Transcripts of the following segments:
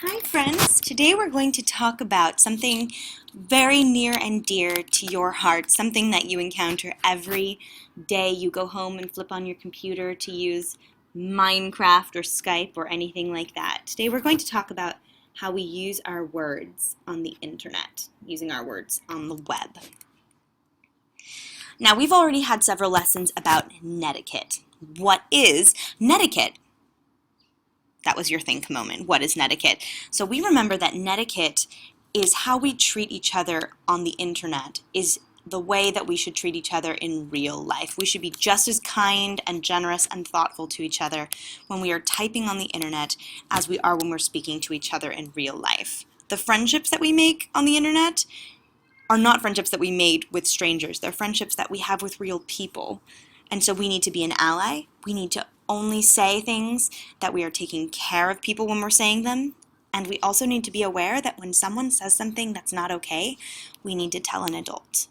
Hi friends! Today we're going to talk about something very near and dear to your heart, something that you encounter every day you go home and flip on your computer to use Minecraft or Skype or anything like that. Today we're going to talk about how we use our words on the internet, using our words on the web. Now we've already had several lessons about netiquette. What is netiquette? That was your think moment. What is netiquette? So we remember that netiquette is how we treat each other on the internet, is the way that we should treat each other in real life. We should be just as kind and generous and thoughtful to each other when we are typing on the internet as we are when we're speaking to each other in real life. The friendships that we make on the internet are not friendships that we made with strangers. They're friendships that we have with real people. And so we need to be an ally. We need to only say things that we are taking care of people when we're saying them. And we also need to be aware that when someone says something that's not okay, we need to tell an adult.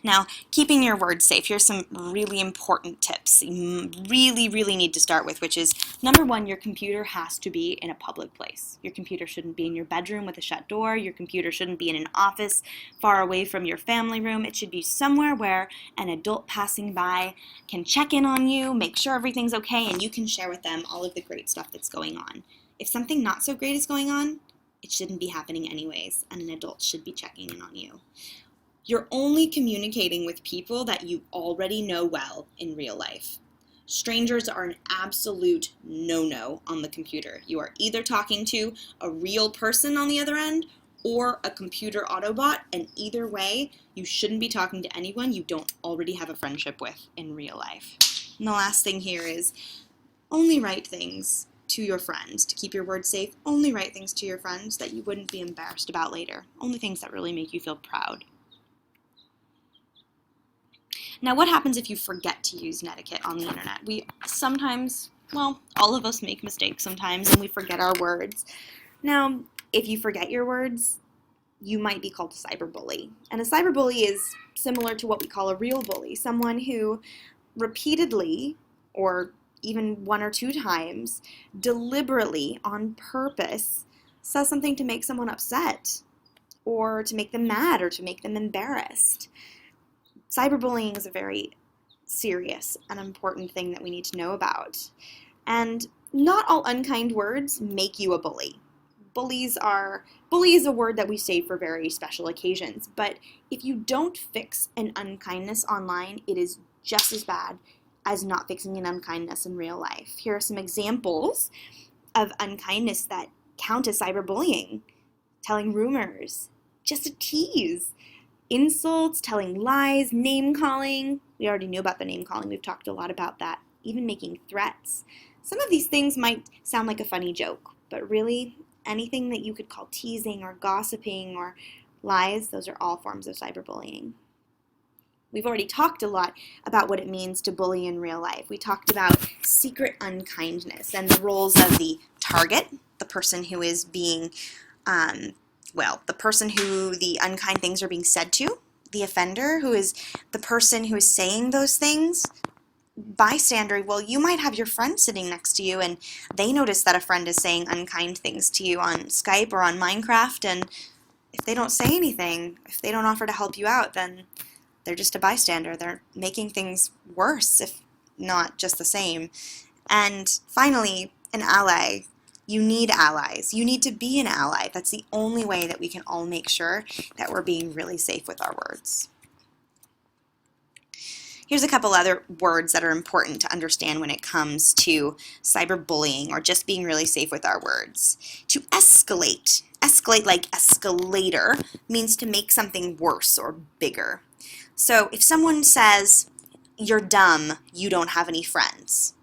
Now, keeping your words safe, here's some really important tips you really need to start with, which is, number one, your computer has to be in a public place. Your computer shouldn't be in your bedroom with a shut door. Your computer shouldn't be in an office far away from your family room. It should be somewhere where an adult passing by can check in on you, make sure everything's okay, and you can share with them all of the great stuff that's going on. If something not so great is going on, it shouldn't be happening anyways, and an adult should be checking in on you. You're only communicating with people that you already know well in real life. Strangers are an absolute no-no on the computer. You are either talking to a real person on the other end or a computer Autobot, and either way, you shouldn't be talking to anyone you don't already have a friendship with in real life. And the last thing here is only write things to your friends. To keep your words safe, only write things to your friends that you wouldn't be embarrassed about later. Only things that really make you feel proud. Now, what happens if you forget to use netiquette on the internet? We sometimes, well, all of us make mistakes sometimes and we forget our words. Now, if you forget your words, you might be called a cyberbully. And a cyberbully is similar to what we call a real bully, someone who repeatedly, or even one or two times, deliberately, on purpose, says something to make someone upset, or to make them mad, or to make them embarrassed. Cyberbullying is a very serious and important thing that we need to know about. And not all unkind words make you a bully. Bully is a word that we say for very special occasions, but if you don't fix an unkindness online, it is just as bad as not fixing an unkindness in real life. Here are some examples of unkindness that count as cyberbullying. Telling rumors, just a tease. Insults, telling lies, name-calling. We already knew about the name-calling. We've talked a lot about that. Even making threats. Some of these things might sound like a funny joke, but really, anything that you could call teasing or gossiping or lies, those are all forms of cyberbullying. We've already talked a lot about what it means to bully in real life. We talked about secret unkindness and the roles of the target, the person who is being the person who the unkind things are being said to, the offender, who is the person who is saying those things, bystander. Well, you might have your friend sitting next to you and they notice that a friend is saying unkind things to you on Skype or on Minecraft, and if they don't say anything, if they don't offer to help you out, then they're just a bystander. They're making things worse, if not just the same. And finally, an ally. You need allies. You need to be an ally. That's the only way that we can all make sure that we're being really safe with our words. Here's a couple other words that are important to understand when it comes to cyberbullying or just being really safe with our words. To escalate. Escalate, like escalator, means to make something worse or bigger. So if someone says, "You're dumb, you don't have any friends."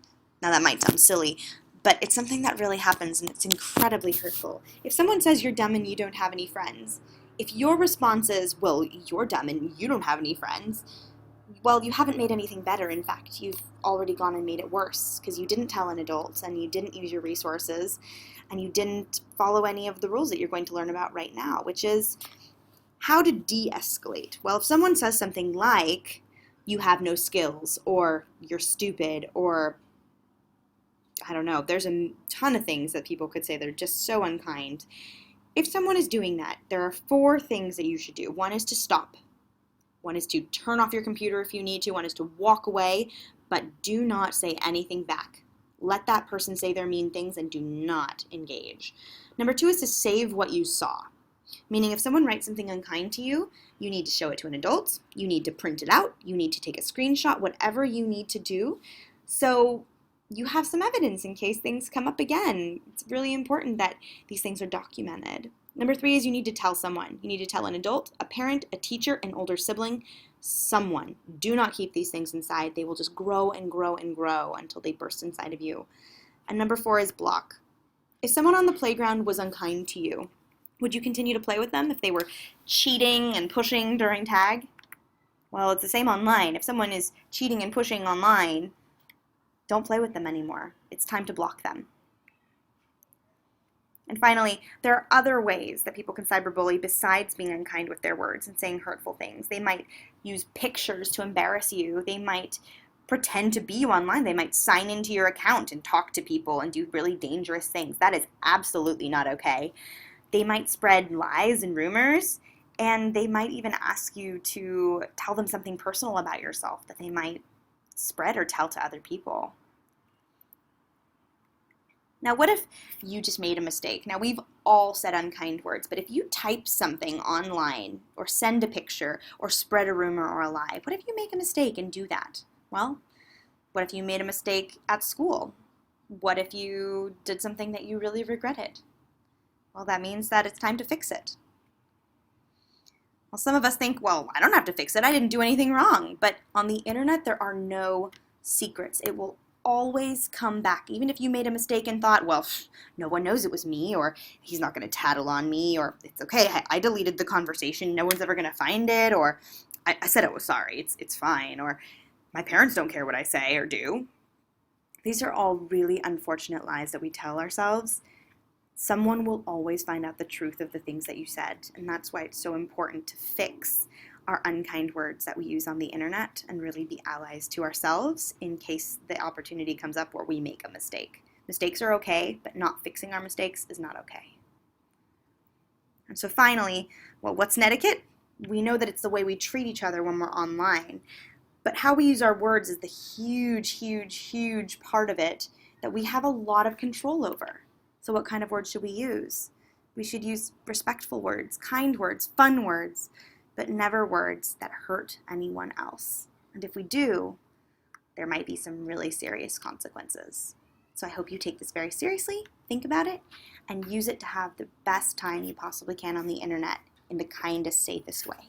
Now that might sound silly, but it's something that really happens and it's incredibly hurtful. If someone says you're dumb and you don't have any friends, if your response is, "Well, you're dumb and you don't have any friends," well, you haven't made anything better. In fact, you've already gone and made it worse because you didn't tell an adult and you didn't use your resources and you didn't follow any of the rules that you're going to learn about right now, which is how to de-escalate. Well, if someone says something like, "You have no skills," or "You're stupid," or I don't know, there's a ton of things that people could say that are just so unkind. If someone is doing that, there are 4 things that you should do. One is to stop. One is to turn off your computer if you need to. One is to walk away, but do not say anything back. Let that person say their mean things and do not engage. Number 2 is to save what you saw. Meaning if someone writes something unkind to you, you need to show it to an adult, you need to print it out, you need to take a screenshot, whatever you need to do, so you have some evidence in case things come up again. It's really important that these things are documented. Number 3 is you need to tell someone. You need to tell an adult, a parent, a teacher, an older sibling, someone. Do not keep these things inside. They will just grow and grow and grow until they burst inside of you. And number 4 is block. If someone on the playground was unkind to you, would you continue to play with them if they were cheating and pushing during tag? Well, it's the same online. If someone is cheating and pushing online, don't play with them anymore. It's time to block them. And finally, there are other ways that people can cyberbully besides being unkind with their words and saying hurtful things. They might use pictures to embarrass you. They might pretend to be you online. They might sign into your account and talk to people and do really dangerous things. That is absolutely not okay. They might spread lies and rumors, and they might even ask you to tell them something personal about yourself that they might spread or tell to other people. Now, what if you just made a mistake? Now, we've all said unkind words, but if you type something online or send a picture or spread a rumor or a lie, what if you make a mistake and do that? Well, what if you made a mistake at school? What if you did something that you really regretted? Well, that means that it's time to fix it. Well, some of us think, well, I don't have to fix it. I didn't do anything wrong. But on the internet, there are no secrets. It will always come back. Even if you made a mistake and thought, well, no one knows it was me, or he's not going to tattle on me, or it's okay, I deleted the conversation, no one's ever going to find it, or I said I was sorry, it's fine, or my parents don't care what I say or do. These are all really unfortunate lies that we tell ourselves. Someone will always find out the truth of the things that you said, and that's why it's so important to fix our unkind words that we use on the internet and really be allies to ourselves in case the opportunity comes up where we make a mistake. Mistakes are okay, but not fixing our mistakes is not okay. And so finally, well, what's netiquette? We know that it's the way we treat each other when we're online, but how we use our words is the huge, huge, huge part of it that we have a lot of control over. So what kind of words should we use? We should use respectful words, kind words, fun words, but never words that hurt anyone else. And if we do, there might be some really serious consequences. So I hope you take this very seriously, think about it, and use it to have the best time you possibly can on the internet in the kindest, safest way.